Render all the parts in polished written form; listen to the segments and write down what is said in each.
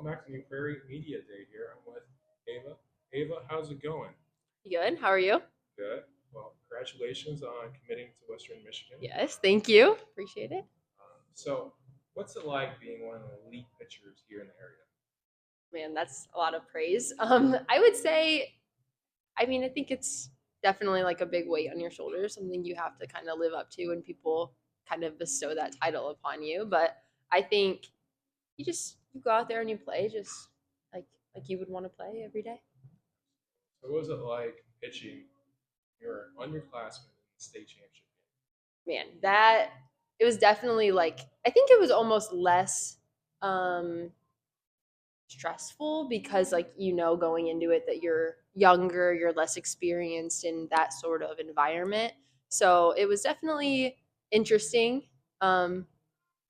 welcome back to New Prairie Media Day here. I'm with Ava. Ava, how's it going? Good. How are you? Good. Well, congratulations on committing to Western Michigan. Yes, thank you. Appreciate it. So, what's it like being one of the elite pitchers here in the area? Man, that's a lot of praise. I would say, I think it's definitely like a big weight on your shoulders, something you have to kind of live up to when people kind of bestow that title upon you. But I think you go out there and you play just like like you would want to play every day. So, what was it like pitching your underclassmen in the state championship Man, that it was definitely like I think it was almost less um stressful because going into it that you're younger, you're less experienced in that sort of environment. So it was definitely interesting. Um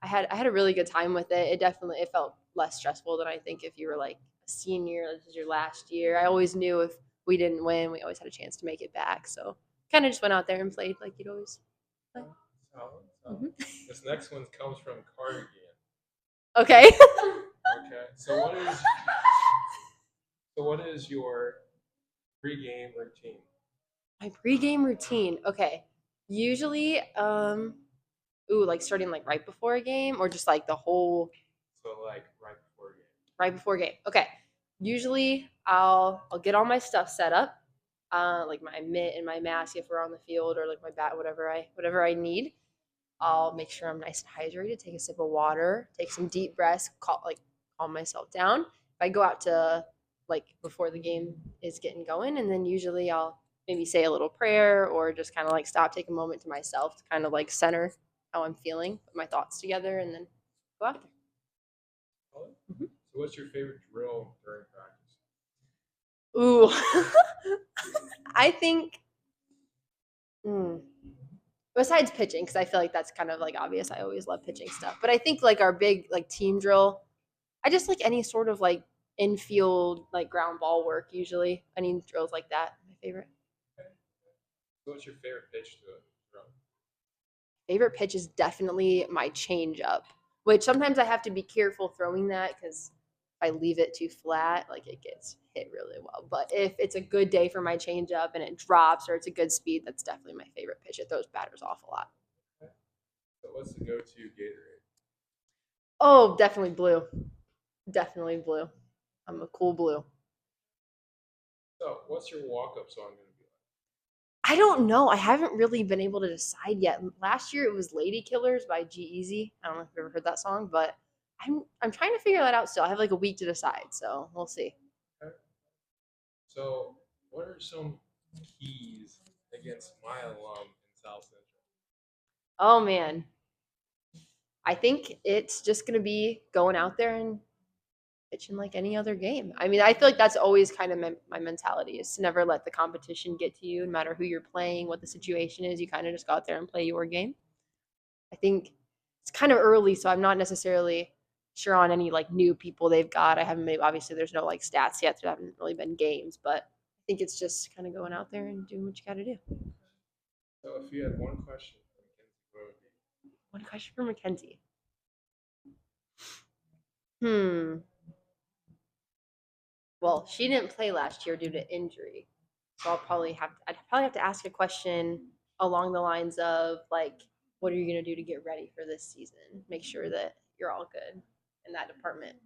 I had a really good time with it. It felt less stressful than I think if you were like a senior, this is your last year. I always knew if we didn't win, we always had a chance to make it back. So kind of just went out there and played like you'd always play. game? Solid, solid. Mhm. This next one comes from Cardigan. Okay. Okay. What is your pregame routine? My pregame routine. Okay. Usually, like starting like right before a game or just like the whole So, like right before a game. right before game. Okay. Usually I'll get all my stuff set up, like my mitt and my mask if we're on the field or like my bat, whatever I need. I'll make sure I'm nice and hydrated, take a sip of water, take some deep breaths, calm myself down. If I go out to like before the game is getting going, and then usually I'll maybe say a little prayer or just kind of like stop, take a moment to myself to kind of like center how I'm feeling, put my thoughts together, and then go out there. Solid. Mhm. So, what's your favorite drill during practice? Ooh, I think. Mm, besides pitching, because I feel like that's kind of like obvious. I always love pitching stuff, but I think like our big like team drill. I just like any sort of like infield like ground ball work. Usually, any drills like that. My favorite. Okay. So, what's your favorite pitch to throw? Favorite pitch is definitely my change up, which sometimes I have to be careful throwing that because if I leave it too flat, like it gets hit really well. But if it's a good day for my change up and it drops or it's a good speed, that's definitely my favorite pitch. It throws batters off a lot. Okay. So, what's the go-to Gatorade? Oh, definitely blue. Definitely blue. I'm a cool blue. So, what's your walk-up song going to be like? I don't know. I haven't really been able to decide yet. Last year it was Lady Killers by G Easy. I don't know if you've ever heard that song, but I'm trying to figure that out still. I have like a week to decide, so we'll see. Okay. So, what are some keys against my alum in South Central? Oh man. I think it's just gonna be going out there and pitching like any other game. I mean, I feel like that's always kind of my mentality is to never let the competition get to you, no matter who you're playing, what the situation is. You kind of just go out there and play your game. I think it's kind of early, so I'm not necessarily sure on any like new people they've got. I haven't made obviously there's no like stats yet. There haven't really been games, but I think it's just kind of going out there and doing what you got to do. So, if you had one question for Mackenzie, what would it be? One question for Mackenzie. Hmm. Well, she didn't play last year due to injury, so I'd probably have to ask a question along the lines of like, what are you gonna do to get ready for this season? Make sure that you're all good in that department.